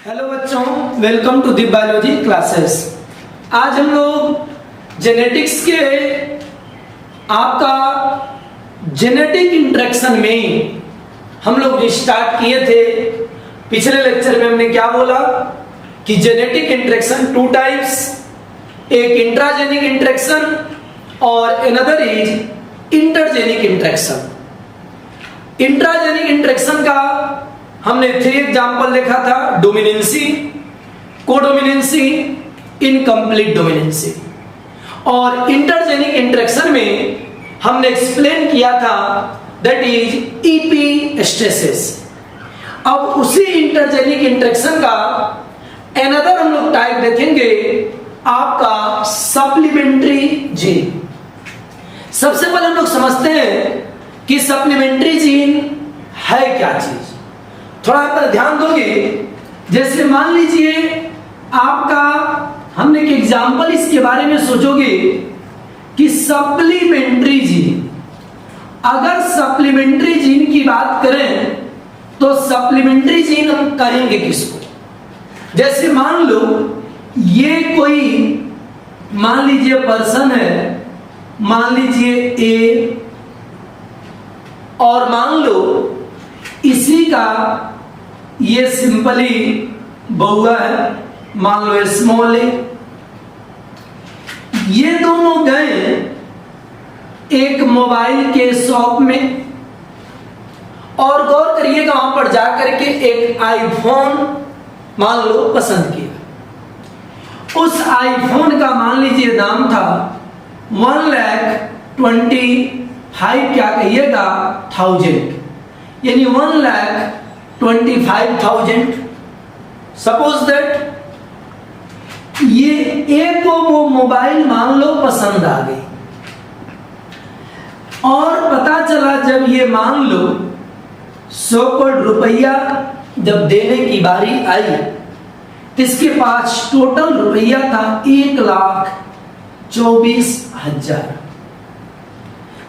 Hello बच्चों, welcome to the biology classes. आज हम लोग जेनेटिक्स के आपका जेनेटिक इंटरेक्शन में हम लोग स्टार्ट किए थे। पिछले लेक्चर में हमने क्या बोला कि जेनेटिक इंटरेक्शन टू टाइप्स, एक इंट्राजेनिक इंटरेक्शन और another is intergenic interaction. Intragenic interaction का हमने 3 एग्जाम्पल देखा था, डोमिनेंसी, कोडोमिनेंसी, इनकम्प्लीट डोमिनेंसी। और इंटरजेनिक इंटरेक्शन में हमने एक्सप्लेन किया था दैट इज इपीस्टेसिस। अब उसी इंटरजेनिक इंटरेक्शन का अनदर हम लोग टाइप देखेंगे, आपका सप्लीमेंट्री जीन। सबसे पहले हम लोग समझते हैं कि सप्लीमेंट्री जीन है क्या चीज। थोड़ा पर ध्यान दोगे, जैसे मान लीजिए आपका, हमने एक एग्जाम्पल इसके बारे में सोचोगे कि सप्लीमेंट्री जीन। अगर सप्लीमेंट्री जीन की बात करें तो सप्लीमेंट्री जीन हम कहेंगे किसको? जैसे मान लो ये कोई, मान लीजिए पर्सन है, मान लीजिए ए, और मान लो इसी का ये सिंपली बउआ है, मान लो स्मॉल ए। ये दोनों गए एक मोबाइल के शॉप में और गौर करिएगा, वहां पर जाकर के एक आईफोन मान लो पसंद किया। उस आईफोन का मान लीजिए दाम था 1,25,000 क्या कहिएगा 1000, यानी 1,25,000। सपोज दैट ये ए को वो मोबाइल मान लो पसंद आ गई, और पता चला जब ये मान लो 100 करोड़ रुपया जब देने की बारी आई तो इसके पास टोटल रुपया था 1,24,000।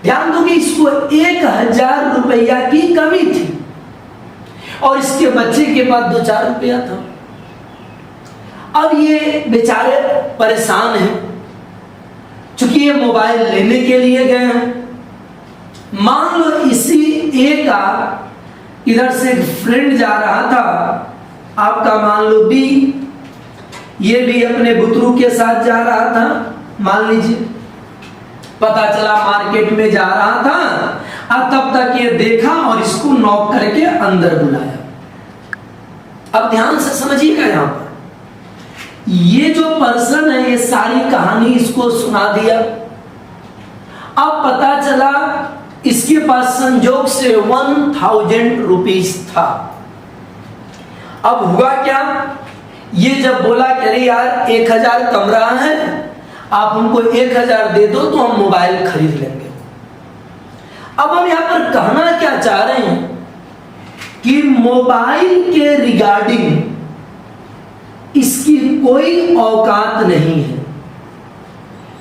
ध्यान दो कि इसको 1,000 रुपया की कमी थी और इसके बच्चे के पास 2-4 रुपया था। अब ये बेचारे परेशान हैं, चूंकि ये मोबाइल लेने के लिए गए हैं। मान लो इसी ए का इधर से एक फ्रेंड जा रहा था, आपका मान लो बी, ये भी अपने बुतरू के साथ जा रहा था, मान लीजिए। पता चला मार्केट में जा रहा था, और तब तक ये देखा और इसको नॉक करके अंदर बुलाया। अब ध्यान से समझिएगा, यहां पर ये जो पर्सन है ये सारी कहानी इसको सुना दिया। अब पता चला इसके पास संजोग से 1,000 रुपीज था। अब हुआ क्या, ये जब बोला कि अरे यार 1,000 कम रहा है, आप हमको 1,000 दे दो तो हम मोबाइल खरीद लेंगे। अब हम यहां पर कहना क्या चाह रहे हैं कि मोबाइल के रिगार्डिंग इसकी कोई औकात नहीं है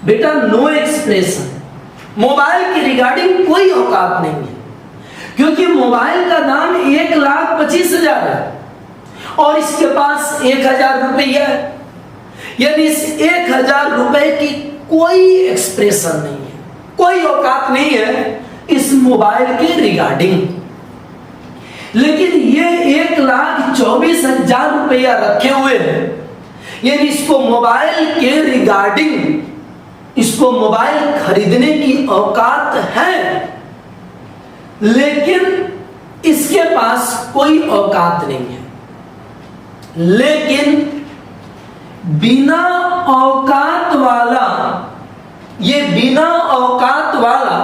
बेटा, नो एक्सप्रेशन। मोबाइल के रिगार्डिंग कोई औकात नहीं है, क्योंकि मोबाइल का दाम 1,25,000 है और इसके पास 1,000 रुपया है, यानी इस 1,000 रुपए की कोई एक्सप्रेशन नहीं है, कोई औकात नहीं है इस मोबाइल के रिगार्डिंग। लेकिन ये 1,24,000 रुपया रखे हुए हैं, यानी इसको मोबाइल के रिगार्डिंग, इसको मोबाइल खरीदने की औकात है, लेकिन इसके पास कोई औकात नहीं है। लेकिन बिना औकात वाला, ये बिना औकात वाला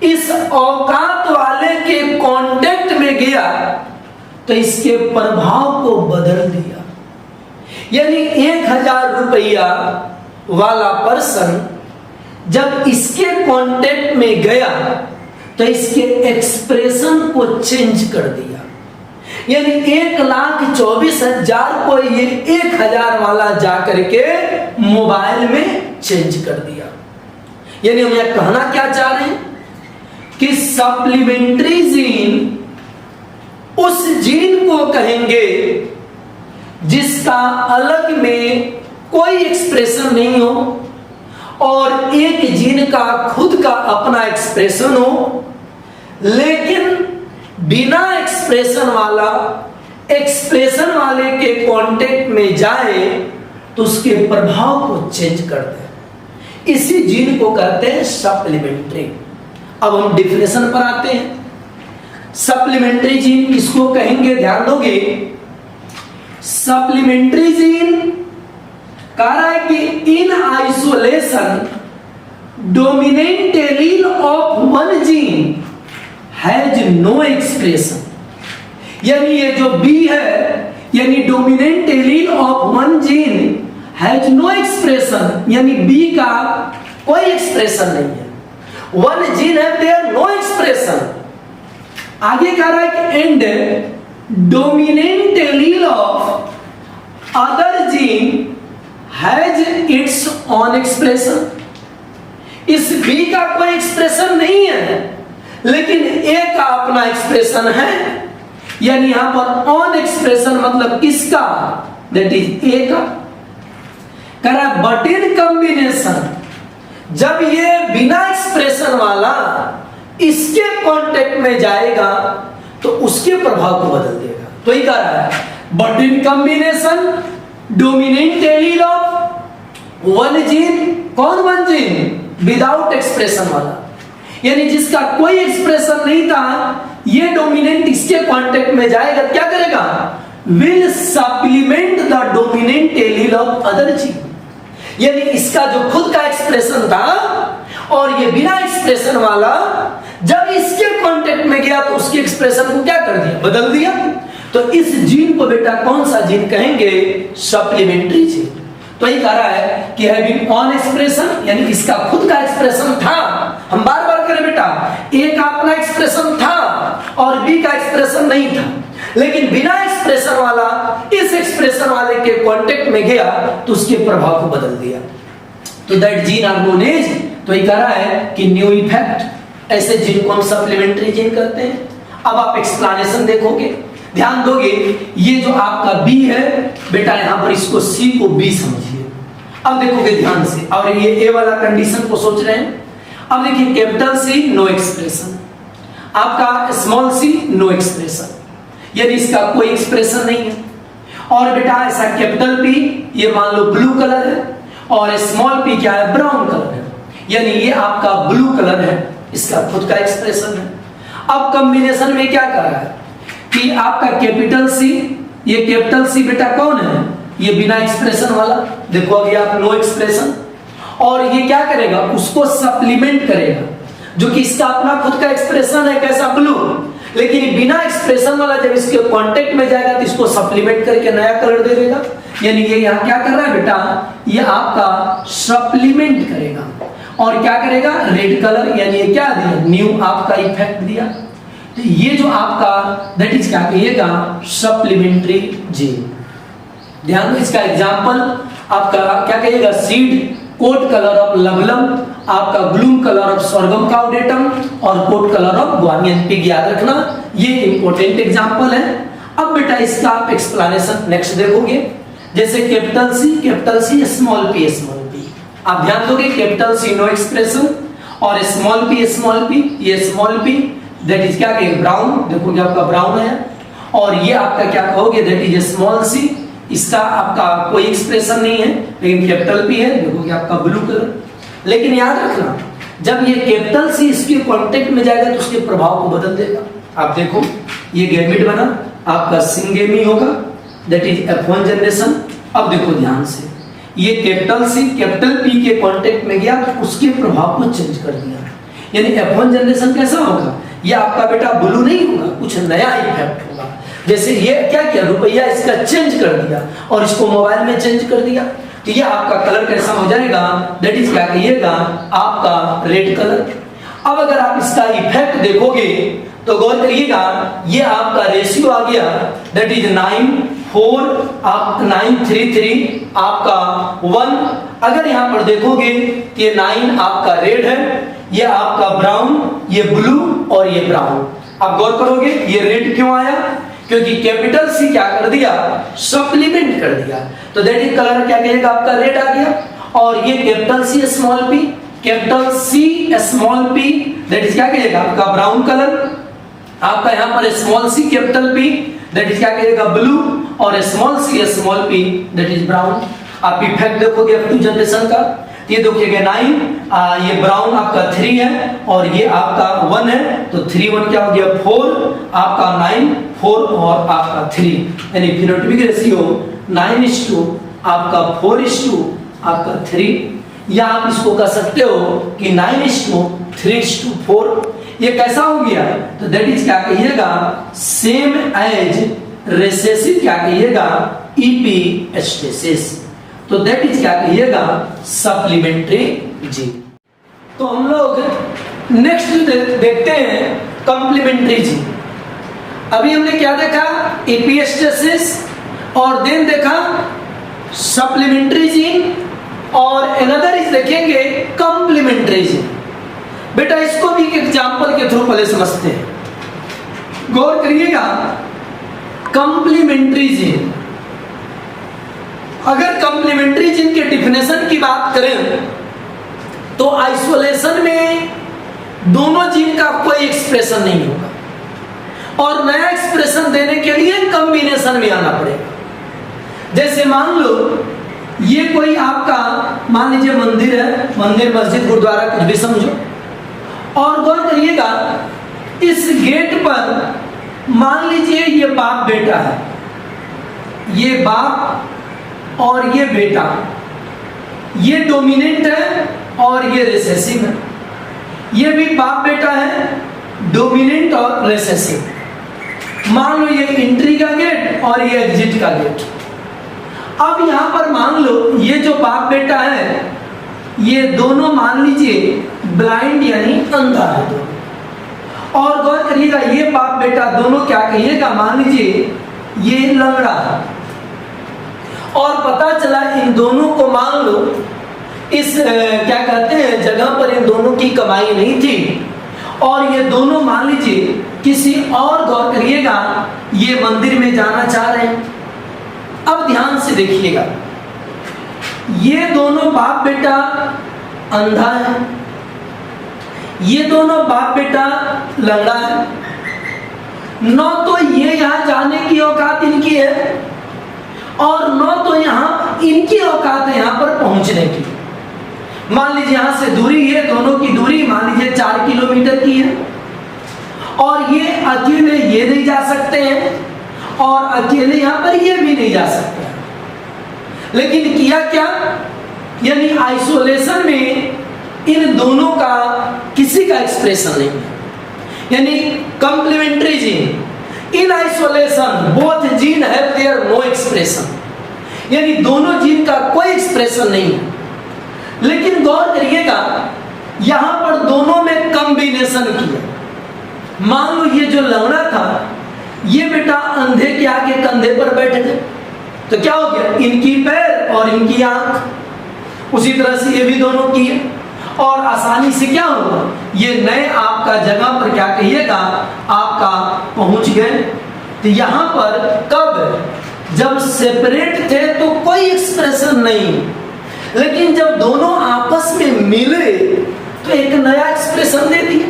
इस औकात वाले के कांटेक्ट में गया तो इसके प्रभाव को बदल दिया। यानी 1,000 रुपया वाला पर्सन जब इसके कांटेक्ट में गया तो इसके एक्सप्रेशन को चेंज कर दिया। यानी 1,24,000 को ये 1,000 वाला जाकर के मोबाइल में चेंज कर दिया। यानी हम यह कहना क्या चाह रहे हैं कि सप्लीमेंट्री जीन उस जीन को कहेंगे जिसका अलग में कोई एक्सप्रेशन नहीं हो और एक जीन का खुद का अपना एक्सप्रेशन हो, लेकिन बिना एक्सप्रेशन वाला एक्सप्रेशन वाले के कांटेक्ट में जाए तो उसके प्रभाव को चेंज कर दे, इसी जीन को कहते हैं सप्लीमेंट्री। अब हम डिफिनेशन पर आते हैं। सप्लीमेंट्री जीन किसको कहेंगे, ध्यान दोगे। सप्लीमेंट्री जीन कह रहा है कि in isolation dominant allele of one gene has no expression, यानी ये जो बी है, यानी dominant allele of one gene has no expression, यानी बी का कोई एक्सप्रेशन नहीं है। वन जीन है, देयर नो एक्सप्रेशन। आगे कह रहा है कि and dominant allele of other gene has its own expression. इस बी का कोई एक्सप्रेशन नहीं है, लेकिन ए का अपना एक्सप्रेशन है, यानी यहां पर ऑन एक्सप्रेशन मतलब किसका, दैट इज ए का। कह रहा है बट इन कॉम्बिनेशन, जब ये बिना एक्सप्रेशन वाला इसके कांटेक्ट में जाएगा तो उसके प्रभाव को बदल देगा। तो ही कह रहा है but in combination dominant allele of one gene, कौन वन जीन, विदाउट एक्सप्रेशन वाला, यानी जिसका कोई एक्सप्रेशन नहीं था, ये डोमिनेंट इसके कांटेक्ट में जाएगा, क्या करेगा, will supplement the dominant allele of other gene, यानी इसका जो खुद का एक्सप्रेशन था और ये बिना एक्सप्रेशन वाला जब इसके कांटेक्ट में गया तो उसके एक्सप्रेशन को क्या कर दिया, बदल दिया। तो इस जीन को बेटा कौन सा जीन कहेंगे, सप्लीमेंट्री जीन। तो ये कह रहा है कि हैविंग ऑन एक्सप्रेशन, यानी इसका खुद का एक्सप्रेशन था, हम बार बार करें बेटा, ए का अपना एक्सप्रेशन था और बी का एक्सप्रेशन नहीं था, लेकिन बिना एक्सप्रेशन वाला इस एक्सप्रेशन वाले के कांटेक्ट में गया तो उसके प्रभाव को बदल दिया। तो that gene are known as, तो ये कह रहा है कि न्यू इफेक्ट, ऐसे जीन को हम सप्लीमेंट्री जीन कहते हैं। अब आप एक्सप्लेनेशन देखोगे, ध्यान दोगे, ये जो आपका बी है बेटा, यहां पर इसको सी को बी समझिए। अब देखोगे ध्यान से, और ये ए वाला कंडीशन को सोच रहे हैं। अब देखिए कैपिटल सी नो एक्सप्रेशन, आपका स्मॉल सी नो एक्सप्रेशन, यानी इसका कोई एक्सप्रेशन नहीं है। और बेटा ऐसा कैपिटल पी, ये मान लो ब्लू कलर है, और स्मॉल पी क्या है, ब्राउन कलर है, यानी ये आपका ब्लू कलर है, इसका खुद का एक्सप्रेशन है। अब कॉम्बिनेशन में क्या कर रहा है कि आपका कैपिटल सी, ये कैपिटल सी बेटा कौन है, ये बिना एक्सप्रेशन वाला, देखो अभी आप नो एक्सप्रेशन, और ये क्या करेगा, उसको सप्लीमेंट करेगा, जो कि इसका अपना खुद का एक्सप्रेशन है, कैसा, ब्लू, लेकिन बिना एक्सप्रेशन वाला जब इसके कांटेक्ट में जाएगा तो इसको सप्लीमेंट करके नया कलर दे देगा, यानी ये यहाँ क्या कर रहा है बेटा, ये आपका सप्लीमेंट करेगा और क्या करेगा, रेड कलर, यानी ये क्या दिया, न्यू आपका इफेक्ट दिया। तो ये जो आपका दैट इज क्या कहिएगा, सप्लीमेंट्री जीन। ध्यान दो, इसका एग्जांपल आपका क्या कहिएगा, सीड कोट कलर ऑफ लवलम, आपका ब्लूम कलर ऑफ सोरगम काउडेटम, और कोट कलर ऑफ ग्वानियन पिग, याद रखना ये इंपॉर्टेंट एग्जांपल है। अब बेटा इसका आप एक्सप्लेनेशन नेक्स्ट देखोगे, जैसे कैपिटल सी स्मॉल पी, आप ध्यान दोगे कैपिटल सी नो एक्सप्रेशन और स्मॉल पी, ये स्मॉल पी दैट इज क्या कहेंगे, ब्राउन, देखोगे आपका ब्राउन है, और ये आपका क्या कहोगे, दैट इज स्मॉल सी, इसका आपका कोई एक्सप्रेशन नहीं है, लेकिन कैपिटल पी है, देखोगे आपका ब्लू कलर। लेकिन याद रखना, जब ये कैपिटल सी इसके कांटेक्ट में जाएगा तो उसके प्रभाव को बदल देगा। आप देखो ये गैमेट बना, आपका सिंगेमी होगा, दैट इज F1 जनरेशन। अब देखो ध्यान से, ये कैपिटल सी कैपिटल पी के कांटेक्ट में गया तो उसके प्रभाव को चेंज कर दिया, यानी F1 जनरेशन कैसा होगा, ये आपका बेटा ब्लू नहीं होगा, कुछ नया इफेक्ट होगा। जैसे ये क्या किया, रुपया इसका चेंज कर दिया और इसको मोबाइल में चेंज कर दिया, तो ये आपका कलर कैसा हो जाएगा, दैट इज क्या कहिएगा, आपका रेड कलर। अब अगर आप इसका इफेक्ट देखोगे तो गौर करिएगा, ये आपका रेशियो आ गया, दैट इज 9:4, आप 9:3:3 आपका 1। अगर यहाँ पर देखोगे तो ये 9 आपका रेड है, ये आपका ब्राउन, ये ब्लू और ये ब्राउन। आप गौर करोगे ये रेड क्यों आया, क्योंकि कैपिटल सी क्या कर दिया, सप्लीमेंट कर दिया। तो दैट इज कलर क्या कहेगा आपका, रेड आ गया। और ये capital C small P, capital C small P that is क्या कहेगा आपका ब्राउन कलर। आपका यहाँ पर small C capital P that is क्या कहेगा ब्लू, और small small P that is brown. आप इफेक्ट देखोगे अप टू जनरेशन का, ये देखिएगा 9, ये ब्राउन आपका 3 है और ये आपका 1 है, तो 3 1 क्या हो गया 4, आपका 9 4 और आपका 3, यानी फिनोटाइपिक रेशियो 9:2 आपका 4:2 आपका 3। या आप इसको कह सकते हो कि 9:3:4। ये कैसा हो गया, तो दैट इज क्या कहिएगा सेम एज रेसेसिव क्या कहिएगा इपीएस्टेसिस। तो दैट इज क्या कहिएगा सप्लीमेंट्री जीन। तो हम लोग नेक्स्ट देखते हैं कॉम्प्लीमेंट्री जीन। अभी हमने क्या देखा, इपीएस्टेसिस, और देन देखा सप्लीमेंट्री जीन, और अनदर इज देखेंगे कॉम्प्लीमेंट्री जीन। बेटा इसको भी एक एग्जांपल के थ्रू पहले समझते हैं, गौर करिएगा। कॉम्प्लीमेंट्री जीन, अगर कॉम्प्लीमेंट्री जीन के डिफिनेशन की बात करें तो आइसोलेशन में दोनों जीन का कोई एक्सप्रेशन नहीं होगा, और नया एक्सप्रेशन देने के लिए कॉम्बिनेशन में आना पड़ेगा। जैसे मान लो ये कोई आपका मान लीजिए मंदिर है, मंदिर मस्जिद गुरुद्वारा कुछ भी समझो, और गौर करिएगा इस गेट पर मान लीजिए ये बाप बेटा है, ये बाप और ये बेटा, ये डोमिनेंट है और ये रिसेसिव है। ये भी बाप बेटा है, डोमिनेंट और रिसेसिव। मान लो ये एंट्री का गेट और ये एग्जिट का गेट। अब यहां पर मान लो ये जो बाप बेटा है ये दोनों मान लीजिए ब्लाइंड यानी अंधा है दोनों। और गौर करिएगा ये बाप बेटा दोनों क्या कहिएगा, मान लीजिए ये लंगड़ा है, और पता चला इन दोनों को मान लो इस क्या कहते हैं जगह पर इन दोनों की कमाई नहीं थी, और ये दोनों मान लीजिए किसी और, गौर करिएगा ये मंदिर में जाना चाह रहे हैं। अब ध्यान से देखिएगा ये दोनों बाप बेटा अंधा है, ये दोनों बाप बेटा लंगड़ा है। न तो ये यहां जाने की औकात इनकी है, और न तो यहां इनकी औकात है यहां पर पहुंचने की। मान लीजिए यहां से दूरी है, दोनों की दूरी मान लीजिए 4 किलोमीटर की है, और ये अकेले ये नहीं जा सकते हैं, और अकेले यहां पर ये भी नहीं जा सकते हैं। लेकिन किया क्या, यानी आइसोलेशन में इन दोनों का किसी का एक्सप्रेशन नहीं है, यानी complementary gene in isolation both gene have their no expression, यानी दोनों जीन का कोई एक्सप्रेशन नहीं है। लेकिन गौर करिएगा यहां पर दोनों में कॉम्बिनेशन किया। मान लो ये जो लंगड़ा था ये बेटा अंधे के आगे कंधे पर बैठ गए, तो क्या हो गया इनकी पैर और इनकी आंख। उसी तरह से ये भी दोनों किए, और आसानी से क्या होगा ये नए आपका जगह पर क्या कहिएगा आपका पहुंच गए। तो यहां पर कब जब सेपरेट थे तो कोई एक्सप्रेशन नहीं, लेकिन जब दोनों आपस में मिले तो एक नया एक्सप्रेशन दे दिए।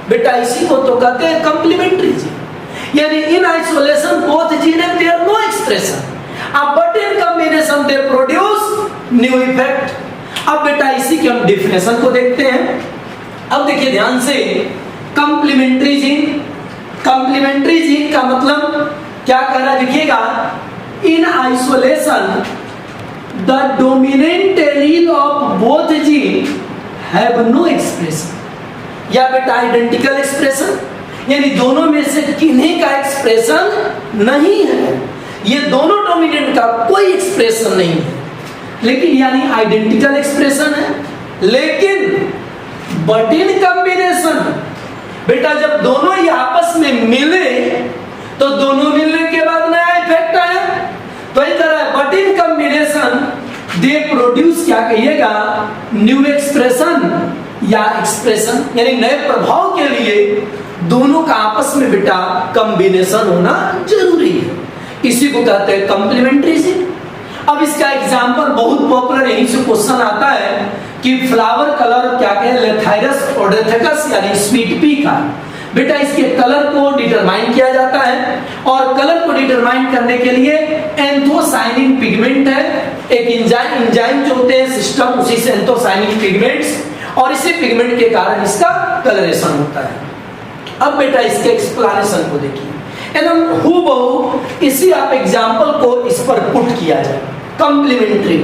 बेटा इसी को तो कहते हैं कॉम्प्लीमेंट्री जीन, यानी in isolation both gene have their no expression, but in combination they produce new effect. अब बेटा इसी के हम डिफिनेशन को देखते हैं। अब देखिए ध्यान से, कॉम्प्लीमेंट्री जीन, कॉम्प्लीमेंट्री जीन का मतलब क्या कह रहा है देखिएगा, in isolation the dominant allele of both gene have no expression, या बेटा आइडेंटिकल एक्सप्रेशन, यानी दोनों में से किन्हीं का एक्सप्रेशन नहीं है, ये दोनों डोमिनेंट का कोई एक्सप्रेशन नहीं है, लेकिन यानी आइडेंटिकल एक्सप्रेशन है। लेकिन बट इन कॉम्बिनेशन, बेटा जब दोनों ही आपस में मिले तो दोनों मिलने के बाद नया इफेक्ट आया, तो इस तरह but in combination they produce क्या कहिएगा न्यू एक्सप्रेशन या एक्सप्रेशन, यानी नए प्रभाव के लिए दोनों का आपस में बेटा कॉम्बिनेशन होना जरूरी है, इसी को कहते हैं कॉम्प्लीमेंट्री जीन। अब इसका एग्जाम्पल बहुत पॉपुलर, यहीं से क्वेश्चन आता है कि फ्लावर कलर क्या कहें, लेथाइरस ओडेथेकस यानी स्वीट पी का। बेटा इसके कलर को डिटरमाइन किया जाता है, और कलर को डिटरमाइन करने के लिए एंथोसाइनिन पिगमेंट है, एक एंजाइम जो होते हैं सिस्टम, उसी से एंथोसाइनिन पिगमेंट्स, और इसी पिगमेंट के कारण इसका कलरेशन होता है। अब बेटा इसके एक्सप्लेनेशन को देखिए, एकदम हूबहू इसी आप एग्जाम्पल को इस पर पुट किया जाए। कॉम्प्लीमेंट्री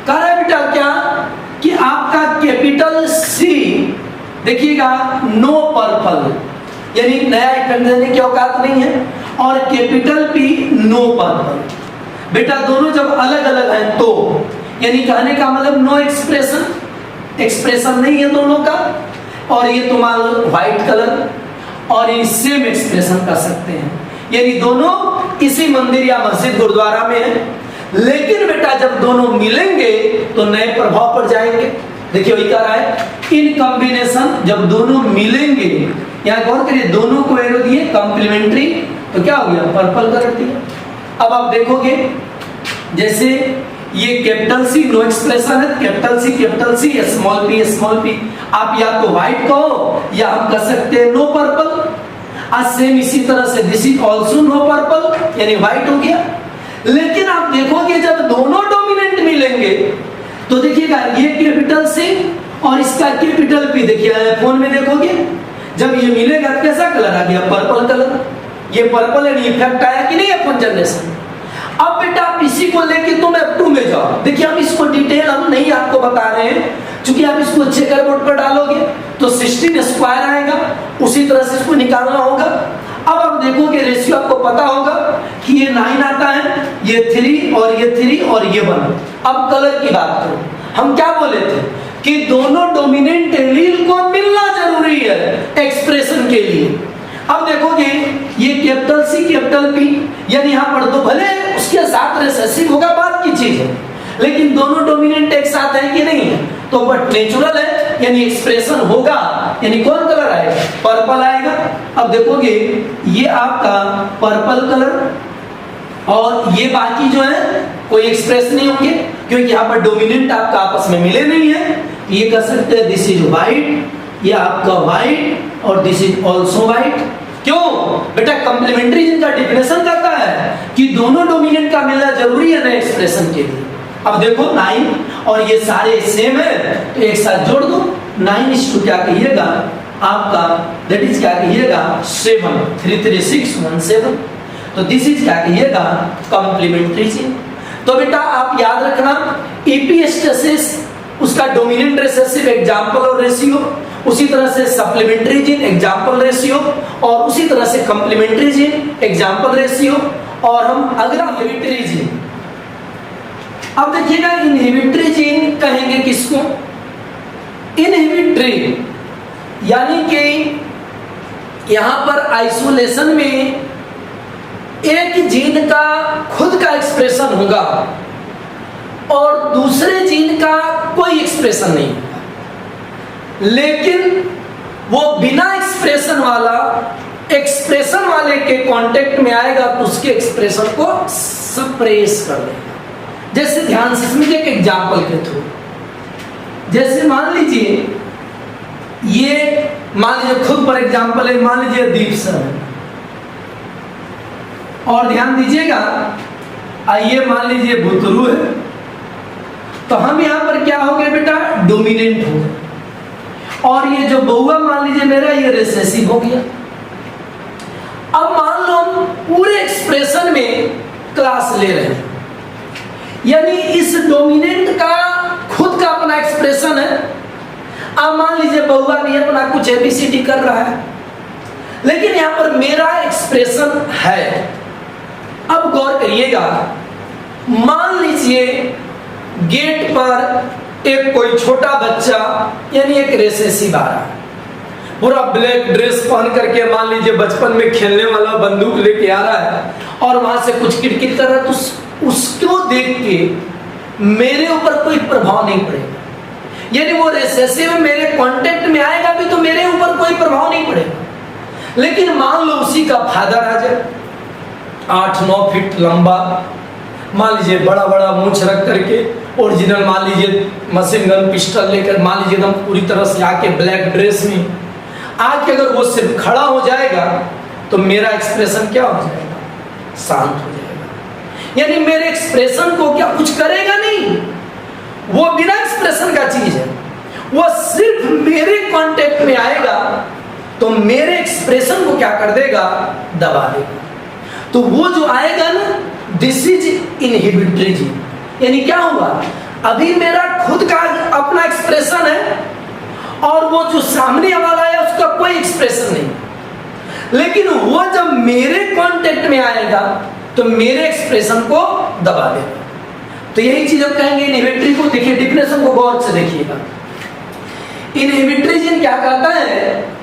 कह रहा है बेटा क्या कि आपका कैपिटल सी देखिएगा नो पर्पल, यानी नया इफेक्ट देने की औकात नहीं है, और कैपिटल पी नो पर्पल। बेटा दोनों जब अलग अलग हैं तो यानी कहने का मतलब नो एक्सप्रेशन, एक्सप्रेशन नहीं है दोनों का, और ये तुम्हारा व्हाइट कलर और ये सेम एक्सप्रेशन कर सकते हैं, यानी दोनों इसी मंदिर या मस्जिद गुरुद्वारा में है, लेकिन बेटा जब दोनों मिलेंगे तो नए प्रभाव पड़ जाएंगे। देखिए वही कह रहा है इन कॉम्बिनेशन, जब दोनों मिलेंगे, यहाँ गौर करिए दोनों को एरो दिए कॉम्प्लीमेंट्री, तो क्या हो गया पर्पल कलर दिया। अब आप देखोगे जैसे ये कैपिटल सी नो एक्सप्रेशन है, कैपिटल सी स्मॉल पी, आप या तो व्हाइट कहो या हम कह सकते हैं नो पर्पल। आज सेम इसी तरह से this is also no purple, यानी व्हाइट हो गया। लेकिन आप देखोगे जब दोनों डोमिनेंट मिलेंगे तो देखिएगा ये कैपिटल सी और इसका कैपिटल पी, देखिए फोन में देखोगे जब ये मिलेगा कैसा कलर आ गया, पर्पल कलर। ये पर्पल यानी इफेक्ट आया कि नहीं अपन जनरेशन। अब बेटा आप इसी को लेके तुम F2 में जाओ, देखिए हम इसको डिटेल हम नहीं आपको बता रहे हैं, क्योंकि आप इसको चेकर बोर्ड पर डालोगे तो 16 स्क्वायर आएगा, उसी तरह से इसको निकालना होगा। अब आप देखोगे रेशियो आपको पता होगा कि ये 9 आता है, ये 3 और ये 3 और ये 1। अब कलर की बात करो, हम क्या बोले थे कि दोनों डोमिनेंट एलील को मिलना जरूरी है एक्सप्रेशन के लिए। अब देखोगे ये कैपिटल सी कैपिटल पी, यानी यहाँ पर तो भले उसके साथ रिसेसिव होगा बात की चीज है, लेकिन दोनों डोमिनेंट एक साथ है कि नहीं है, तो बट नेचुरल है, यानी एक्सप्रेशन होगा, यानी कौन कलर आएगा, पर्पल आएगा। अब देखोगे ये आपका पर्पल कलर और ये बाकी जो है कोई एक्सप्रेस नहीं होंगे, क्योंकि यहाँ पर डोमिनेंट आपका आपस में मिले नहीं है। ये कह सकते हैं दिस इज व्हाइट, ये आपका व्हाइट और दिस इज ऑल्सो व्हाइट। क्यों बेटा, कंप्लीमेंट्री जिनका डेफिनेशन करता है कि दोनों डोमिनेंट का मिलना जरूरी है ना एक्सप्रेशन के लिए। अब देखो 9 और ये सारे सेम है तो एक साथ जोड़ दो, 9 क्या कहिएगा आपका, दैट इज क्या कहिएगा 7, 3 3 6 1 7, तो दिस इज क्या कहिएगा कॉम्प्लीमेंट्री चीन। तो बेटा आप याद रखना एपिस्टेसिस उसका डोमिनेंट रिसेसिव एग्जांपल और रेशियो, उसी तरह से सप्लीमेंट्री जीन एग्जांपल रेशियो, और उसी तरह से कॉम्प्लीमेंट्री जीन एग्जांपल रेशियो, और हम अगला इनहिबिटरी जीन। अब देखिएगा इनहिबिटरी जीन कहेंगे किसको, इनहिबिटरी यानी कि यहां पर आइसोलेशन में एक जीन का खुद का एक्सप्रेशन होगा और दूसरे जीन का कोई एक्सप्रेशन नहीं, लेकिन वो बिना एक्सप्रेशन वाले के कांटेक्ट में आएगा तो उसके एक्सप्रेशन को सप्रेस कर देगा। जैसे ध्यान से समझिए एक एग्जांपल के थ्रू, जैसे मान लीजिए खुद पर एग्जांपल है, मान लीजिए दीप सर, और ध्यान दीजिएगा आइए मान लीजिए बुतरू है, तो हम यहां पर क्या हो गए बेटा डोमिनेंट हो गए, और ये जो बहुआ मान लीजिए मेरा ये रिसेसिव हो गया। अब मान लो हम पूरे एक्सप्रेशन में क्लास ले रहे हैं, यानी इस डोमिनेंट का खुद का अपना एक्सप्रेशन है। अब मान लीजिए बहुआ भी अपना कुछ एबीसीडी कर रहा है, लेकिन यहां पर मेरा एक्सप्रेशन है। अब गौर करिएगा, मान लीजिए गेट पर एक कोई छोटा बच्चा यानी एक रेसेसिव आ रहा है, पूरा ब्लैक ड्रेस पहन करके, मान लीजिए बचपन में खेलने वाला बंदूक लेके आ रहा है और वहां से कुछ किटकिट कर रहा है, तो उसको देख के मेरे ऊपर कोई प्रभाव नहीं पड़ेगा, यानी वो रेसेसिव मेरे कांटेक्ट में आएगा भी तो मेरे ऊपर कोई प्रभाव नहीं पड़ेगा। लेकिन मान लो उसी का फादर आ जाए 8-9 फीट लंबा, मान लीजिए बड़ा बड़ा मूंछ रख करके, ओरिजिनल मान लीजिए मशीन गन पिस्टल लेकर, मान लीजिए एकदम पूरी तरह से आके ब्लैक ड्रेस में आके अगर वो सिर्फ खड़ा हो जाएगा तो मेरा एक्सप्रेशन क्या हो जाएगा? शांत हो जाएगा। यानी मेरे एक्सप्रेशन को क्या कुछ करेगा नहीं, वो बिना एक्सप्रेशन का चीज है। वो सिर्फ मेरे कांटेक्ट में आएगा तो मेरे एक्सप्रेशन को क्या कर देगा? दबा देगा। तो वो जो आएगा ना, दिस इज इनहिबिटरी जीन। यानी क्या हुआ? अभी मेरा खुद का अपना एक्सप्रेशन है और वो जो सामने वाला है उसका कोई एक्सप्रेशन नहीं, लेकिन वो जब मेरे कांटेक्ट में आएगा तो मेरे एक्सप्रेशन को दबा देगा। तो यही चीज हम कहेंगे इनहिबिटरी को। देखिए डिफिनेशन को गौर से देखिएगा। इनहिबिटरी जीन क्या कहता है?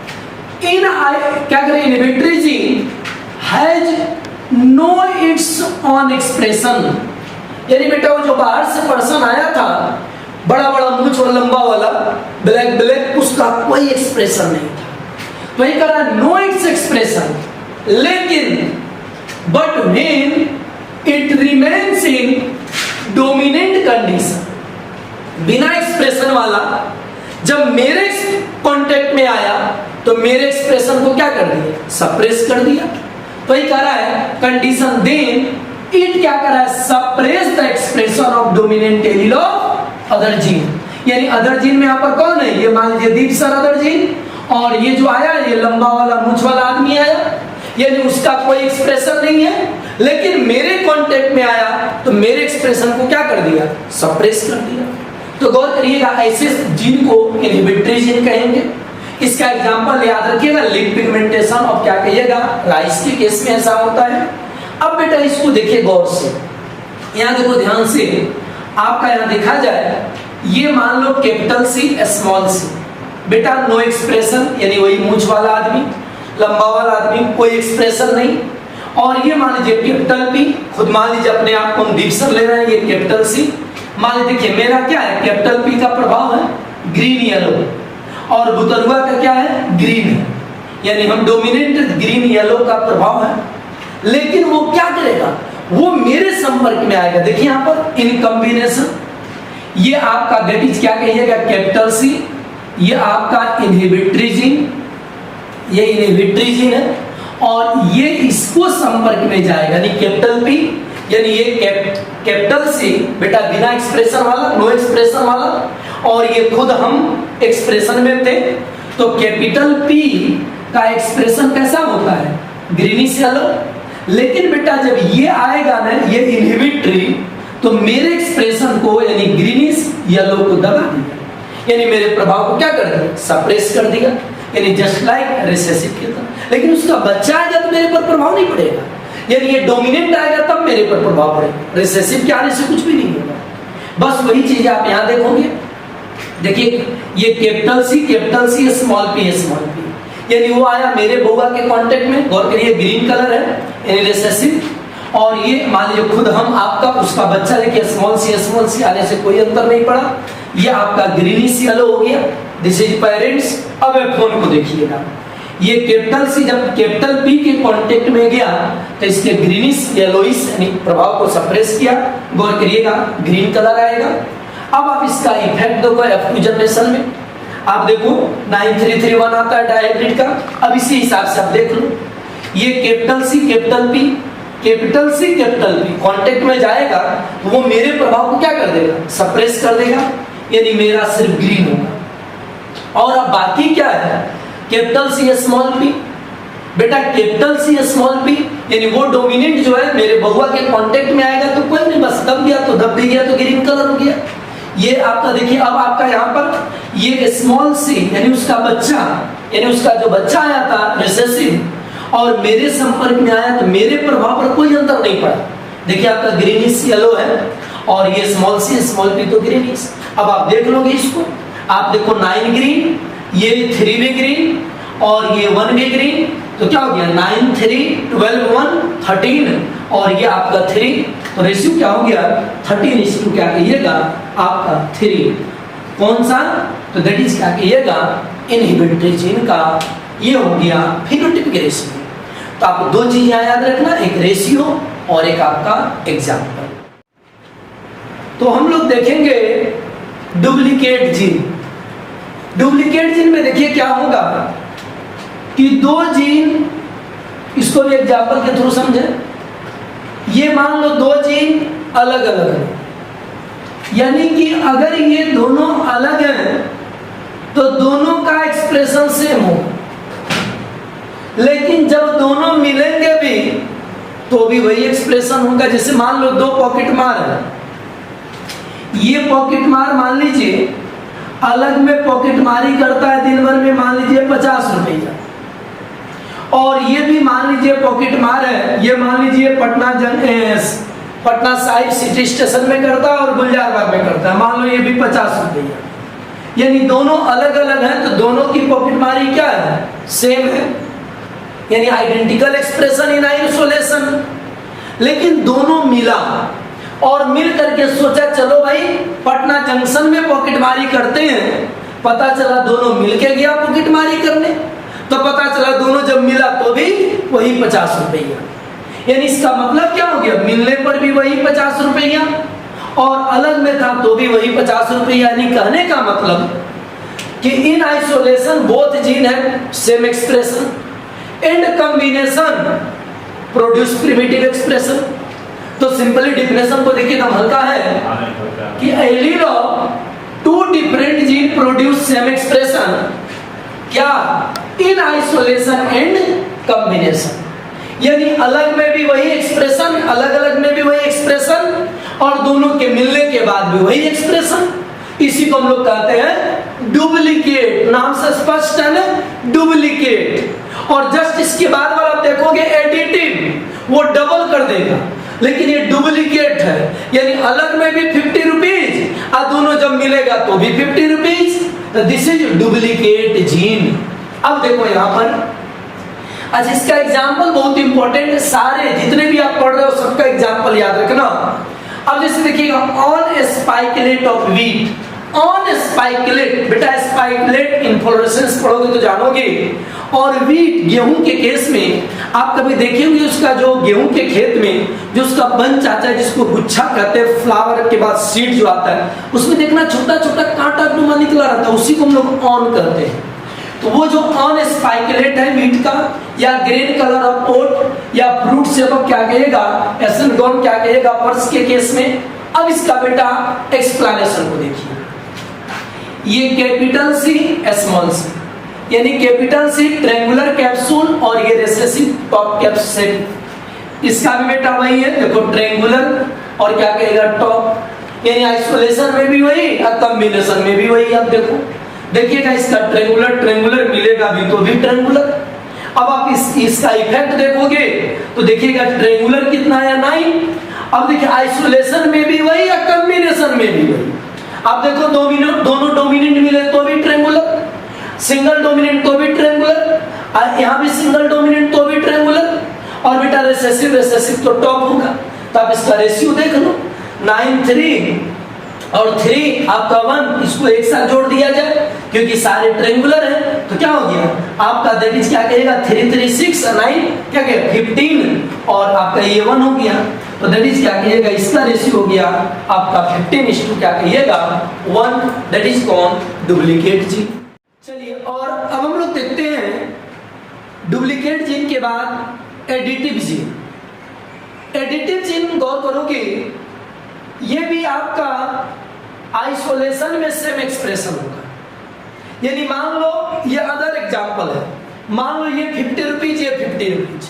क्या करे? Inhibitory gene has no its own expression. यानी बेटा वो जो बाहर से पर्सन आया था, बड़ा बड़ा मूंछ और लंबा वाला, ब्लैक ब्लैक, उसका कोई एक्सप्रेशन नहीं था। तो ये कह रहा है नो इट्स एक्सप्रेशन, लेकिन but when it remains in dominant condition, बिना एक्सप्रेशन वाला जब मेरे कांटेक्ट में आया तो मेरे एक्सप्रेशन को क्या कर दिया? सप्रेस कर दिया। तो ये कह रहा है कंडीशन देन इट क्या कर रहा है? Suppress the expression of dominant allele of other gene. यानी अदर जीन में यहाँ पर कौन है? ये मान लीजिए दीप सर अदर जीन, और ये जो आया ये लंबा वाला मूंछ वाला आदमी आया, यानी उसका कोई एक्सप्रेशन नहीं है, लेकिन मेरे कांटेक्ट में आया तो मेरे एक्सप्रेशन को क्या कर दिया? सप्रेस कर दिया। तो गौर करिएगा, ऐसे जीन को इनहिबिटरी जीन कहेंगे। इसका एग्जांपल याद रखिएगा, लिप पिगमेंटेशन और क्या कहिएगा? राइस के केस में ऐसा होता है। अब बेटा इसको देखिए गौर से, यहाँ देखो ध्यान से, आपका यहाँ देखा जाए, ये मान लो कैपिटल सी स्मॉल सी, बेटा नो एक्सप्रेशन, यानी वही मूंछ वाला आदमी, लंबा वाला आदमी, कोई एक्सप्रेशन नहीं। और ये मान लीजिए कैपिटल पी, खुद मान लीजिए अपने आप को हम डीप सर ले रहे हैं, ये कैपिटल सी। मान लीजिए देखिए मेरा क्या है? कैपिटल पी का प्रभाव है ग्रीन येलो, और बुतरुआ का क्या है? ग्रीन है, यानी हम डोमिनेंट ग्रीन येलो का प्रभाव है। लेकिन वो क्या करेगा? वो मेरे संपर्क में आएगा। देखिए यहाँ पर इन कॉम्बिनेशन, ये आपका दैट इज क्या कहिएगा? कैपिटल सी, ये आपका इनहिबिटरी जीन, ये इनहिबिटरी जीन है, और ये इसको संपर्क में जाएगा, यानी कैपिटल पी, यानी ये कैपिटल सी बेटा बिना एक्सप्रेशन वाला, नो एक्सप्रेशन वाला, और ये खुद हम एक्सप्रेशन में थे। तो कैपिटल पी का एक्सप्रेशन कैसा होता है? Greenish yellow. लेकिन बेटा जब ये आएगा ना, ये इनहिबिटरी, तो मेरे एक्सप्रेशन को यानी ग्रीनिश येलो को दबा दिया, यानी मेरे प्रभाव को क्या कर दिया? सप्रेस कर दिया, यानी जस्ट लाइक रिसेसिव की तरह। लेकिन उसका बच्चा आएगा तो मेरे पर प्रभाव नहीं पड़ेगा, यानी ये डोमिनेंट आएगा तब मेरे पर प्रभाव पड़ेगा। रिसेसिव के आने से कुछ भी नहीं होगा। बस वही चीज आप यहाँ देखोगे। देखिए ये कैपिटल सी स्मॉल पी, यानी वो आया मेरे बउआ के कांटेक्ट में, गौर करिए ग्रीन कलर है, यानी रिसेसिव। और ये मान लीजिए खुद हम आपका उसका बच्चा, देखिए स्मॉल सी आने से कोई अंतर नहीं पड़ा, ये आपका ग्रीनिश येलो हो गया, दिस इज पेरेंट्स। अब फोन को देखिएगा, ये कैपिटल सी जब कैपिटल पी के कांटेक्ट में गया तो इसके ग्रीनिश येलोइश यानी प्रभाव को सप्रेस किया, गौर करिएगा ग्रीन कलर आएगा। अब आप इसका इफेक्ट देखो F2 जनरेशन में, आप देखो 9331 आता है डायहाइड्रिड का। अब इसी हिसाब से आप देख लो, ये capital C capital P contact में जाएगा तो वो मेरे प्रभाव को क्या कर देगा? सप्रेस कर देगा, यानी मेरा सिर्फ ग्रीन होगा। और अब बाकी क्या है? कैपिटल सी स्मॉल पी, बेटा कैपिटल सी स्मॉल पी यानी वो डोमिनेंट जो है मेरे बउआ के कांटेक्ट में आएगा तो कोई नहीं, बस दब गया तो दब भी गया, तो ग्रीन कलर हो गया। ये आपका देखिए, अब आपका यहाँ पर ये स्मॉल सी यानी उसका बच्चा, यानी उसका जो बच्चा आया था रिसेसिव और मेरे संपर्क में आया तो मेरे प्रभाव पर कोई अंतर नहीं पड़ा। देखिए आपका ग्रीनिश येलो है और ये स्मॉल पी तो ग्रीनिश। अब आप देख लोगे इसको, आप देखो 9 ग्रीन, ये 3 भी ग्रीन और ये 1 भी ग्रीन, तो क्या हो गया 9 3 12 1 13 और ये आपका 3, तो रेशियो क्या हो गया 13:2 क्या कहिएगा आपका 3। कौन सा? तो दैट इज क्या कहिएगा इनहिबिटरी जीन का ये हो गया फिनोटाइपिक रेशियो। तो आपको दो चीज यहाँ याद रखना, एक रेशियो और एक आपका एग्जाम्पल। तो हम लोग देखेंगे डुप्लीकेट जीन। डुप्लीकेट जीन में देखिए क्या होगा कि दो जीन, इसको भी एग्जाम्पल के थ्रू समझे। ये मान लो दो जीन अलग अलग है, यानी कि अगर ये दोनों अलग हैं तो दोनों का एक्सप्रेशन सेम हो, लेकिन जब दोनों मिलेंगे भी तो भी वही एक्सप्रेशन होगा। जैसे मान लो दो पॉकेट मार है, ये पॉकेट मार मान लीजिए अलग में पॉकेट मारी करता है दिन भर में मान लीजिए 50 रुपया, और ये भी मान लीजिए पॉकेट मार है, ये मान लीजिए पटना साहिब सिटी स्टेशन में करता है और गुलजार बाग में करता है, मान लो ये भी 50 रुपया। यानी दोनों अलग अलग हैं तो दोनों की पॉकेट मारी क्या है, सेम है, यानी आइडेंटिकल एक्सप्रेशन इन आइसोलेशन। लेकिन दोनों मिला और मिल करके सोचा चलो भाई पटना जंक्शन में पॉकेट मारी करते हैं, पता चला दोनों मिलके गया पॉकेट मारी करने, तो पता चला दोनों जब मिला तो भी वही 50 रुपया। यानी इसका मतलब क्या हो गया, मिलने पर भी वही 50 रुपया और अलग में था तो भी वही 50 रुपया। यानी कहने का मतलब कि इन आइसोलेशन बोथ जीन है same expression, and combination produce primitive expression. तो सिंपली डिफिनेशन को देखिए एकदम हल्का है कि allele of two different gene produce same expression, क्या इन आइसोलेशन एंड कॉम्बिनेशन। यानी अलग में भी वही एक्सप्रेशन, अलग अलग में भी वही एक्सप्रेशन, और दोनों के मिलने के बाद भी वही एक्सप्रेशन। इसी को हम लोग कहते हैं डुप्लीकेट। नाम से स्पष्ट है ना, डुप्लीकेट। और जस्ट इसके बाद वाला आप देखोगे एडिटिव, वो डबल कर देगा, लेकिन ये डुप्लीकेट है, यानी अलग में भी 50 रुपीज और दोनों जब मिलेगा तो भी 50 rupees. This is duplicate gene. अब देखो यहां पर, अच्छा इसका एग्जाम्पल बहुत इंपॉर्टेंट है, सारे जितने भी आप पढ़ रहे हो सबका एग्जाम्पल याद रखना। अब जैसे देखिएगा on spikelet of wheat, on spikelet, बेटा स्पाइकलेट इन्फ्लोरेसेंस पढ़ोगे तो जानोगे। और वीट गेहूं के केस में आप कभी देखेंगे उसका जो गेहूं के खेत में जो उसका बंच आता है, जिसको गुच्छा कहते हैं, फ्लावर के बाद सीड जो आता है, उसमें देखना छोटा छोटा कांटा नुमा निकला रहता है, उसी को हम लोग ऑन करते हैं। तो वो जो ऑन स्पाइकलेट है वीट का, या ग्रीन कलर ऑफ ओट, या फ्रूट से अब क्या कहेगा, एसनगॉन क्या कहेगा पर्स के केस में। अब इसका बेटा एक्सप्लेनेशन को देखिए, ये कैपिटल सी स्मॉल सी, यानी कैपिटल सी ट्रायंगुलर कैप्सूल और ये रिसेसिव टॉप कैप्सूल। इसका भी बेटा वही है, देखो ट्रायंगुलर और क्या कहेगा टॉप, यानी आइसोलेशन में भी वही और कॉम्बिनेशन में भी वही। अब देखो देखिएगा इसका ट्रायंगुलर ट्रायंगुलर मिलेगा भी तो भी ट्रायंगुलर। अब आप इसका इफेक्ट देखोगे तो देखिएगा ट्रायंगुलर कितना है 9। अब देखिए आइसोलेशन में भी वही या कॉम्बिनेशन में भी वही। आप देखो दोनों डोमिनेंट मिले तो भी ट्रायंगुलर, सिंगल डोमिनेंट तो भी ट्रायंगुलर, यहाँ भी सिंगल डोमिनेंट तो भी ट्रायंगुलर, और बेटा रिसेसिव रिसेसिव तो टॉप होगा। तो आप इसका रेशियो देख लो, 9 3 और 3 आपका 1, इसको एक साथ जोड़ दिया जाए क्योंकि सारे ट्रायंगुलर हैं, तो क्या हो गया आपका, दैट इज क्या कहेगा 3 3 6 9 क्या कहेगा 15, और आपका ये 1 हो गया। तो दैट इज क्या कहिएगा, इसका रेशियो हो गया आपका 15:2 क्या कहिएगा 1, दैट इज कौन, डुप्लीकेट जीन। चलिए और अब हम लोग देखते हैं डुप्लीकेट जीन के बाद एडिटिव जीन। एडिटिव जीन गौर करोगे, ये भी आपका आइसोलेशन में सेम एक्सप्रेशन होगा। यानी मान लो ये अदर एग्जांपल है, मान लो ये 50 रुपीज, ये 50 रुपीज,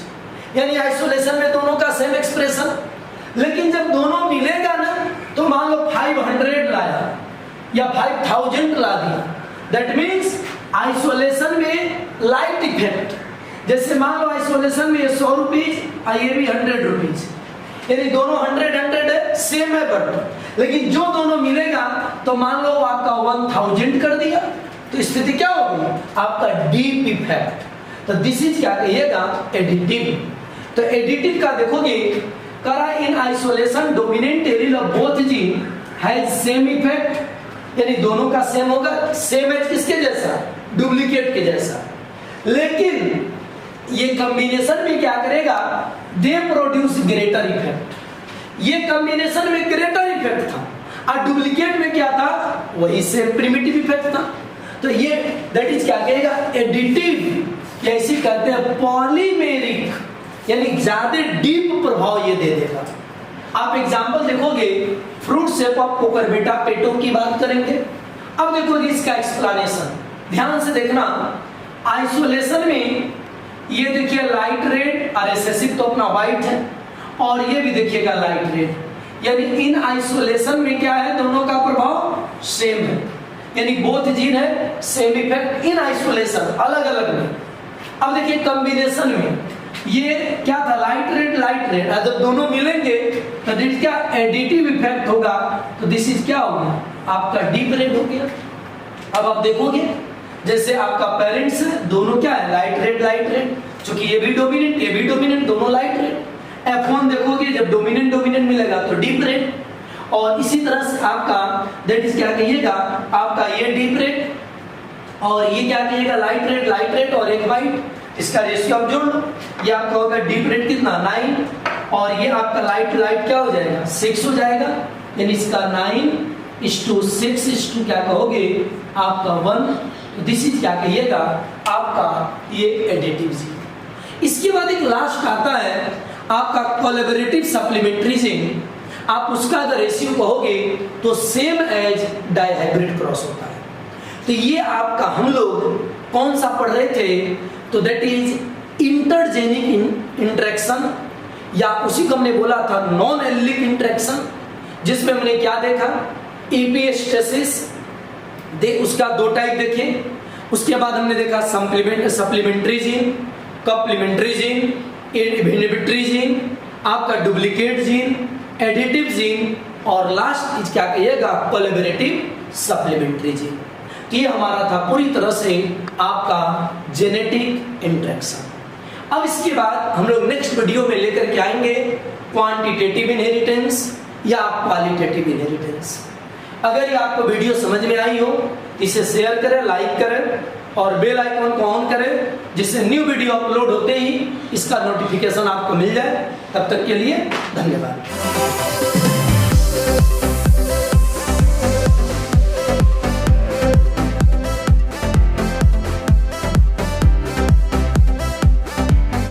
यानी आइसोलेशन में दोनों का सेम एक्सप्रेशन। लेकिन जब दोनों मिलेगा ना तो मान लो 500 लाया या 5000 ला दिया, दैट मीन्स आइसोलेशन में लाइट इफेक्ट। जैसे मान लो आइसोलेशन में ये 100 रुपीज और ये भी 100 रुपीज, यानी दोनों 100 है, सेम है, बट लेकिन जो दोनों मिलेगा तो मान लो आपका 1000 कर दिया, तो स्थिति क्या होगी आपका डीप इफेक्ट। तो दिस इज क्या कहिएगा एडिटिव। तो एडिटिव का देखोगे, करा इन isolation dominant allele of both gene has same effect, यानी दोनों का सेम होगा। सेम है किसके जैसा, डुप्लीकेट के जैसा। लेकिन ये कॉम्बिनेशन में क्या करेगा, दे प्रोड्यूस ग्रेटर इफेक्ट। ये कॉम्बिनेशन में ग्रेटर इफेक्ट था, और डुप्लीकेट में क्या था, वही से प्रिमिटिव इफेक्ट था। तो ये दैट इज क्या कहेगा, एडिटिव, ऐसी कहते हैं पॉलीमेरिक, यानी ज्यादा डीप प्रभाव ये दे देगा। आप एग्जांपल देखोगे, फ्रूट शेप ऑफ कोकरबेटा पेटो की बात करेंगे। अब देखोगे इसका एक्सप्लेनेशन, ध्यान से देखना। आइसोलेशन में ये देखिए लाइट रेड और रिसेसिव तो अपना व्हाइट है, और ये भी देखिएगा लाइट रेड, यानी इन आइसोलेशन में क्या है, दोनों का प्रभाव सेम है, यानी बोथ जीन है, सेम इफेक्ट इन आइसोलेशन, अलग अलग में। अब देखिए कॉम्बिनेशन में ये क्या था, लाइट रेड, अगर दोनों मिलेंगे तो दिस क्या एडिटिव इफेक्ट होगा, तो दिस इज क्या होगा, आपका डीप रेड हो गया। अब आप देखोगे जैसे आपका पेरेंट्स है, दोनों क्या है, लाइट रेड, क्योंकि ये भी डोमिनेंट, दोनों लाइट रेड। F1 देखोगे जब डोमिनेंट मिलेगा तो डीप रेड, और इसी तरह से आपका दैट इज क्या कहिएगा, आपका ये डीप रेड और ये क्या कहिएगा, लाइट रेड और एक व्हाइट, इसका रेशियो आप जोड़ लो, ये आपका होगा डीप रेड कितना 9, और ये आपका लाइट क्या हो जाएगा 6 हो जाएगा, यानी इसका 9:6 क्या कहोगे, आपका 1। दिस इज क्या कहिएगा, आपका ये एडिटिव जीन। इसके बाद एक लास्ट आता है आपका कोलैबोरेटिव सप्लीमेंट्री जीन। आप उसका अगर रेशियो कहोगे तो सेम एज डाइहाइब्रिड क्रॉस होता है। तो ये आपका हम लोग कौन सा पढ़ रहे थे, तो दैट इज इंटरजेनिक इंटरेक्शन, या उसी को हमने बोला था नॉन एलिलिक इंटरेक्शन, जिसमें हमने क्या देखा, एपिस्टेसिस उसका 2 टाइप देखे। उसके बाद हमने देखा supplementary gene, complementary gene, inhibitory gene, आपका डुप्लीकेट जीन, एडिटिव जीन, और लास्ट इज क्या कहिएगा, कोलैबोरेटिव सप्लीमेंट्री जीन। ये हमारा था पूरी तरह से आपका जेनेटिक इंटरेक्शन। अब इसके बाद हम लोग नेक्स्ट वीडियो में लेकर के आएंगे क्वांटिटेटिव इनहेरिटेंस या क्वालिटेटिव इनहेरिटेंस। अगर ये आपको वीडियो समझ में आई हो तो इसे शेयर करें, लाइक करें और बेल आइकन को ऑन करें, जिससे न्यू वीडियो अपलोड होते ही इसका नोटिफिकेशन आपको मिल जाए। तब तक के लिए धन्यवाद।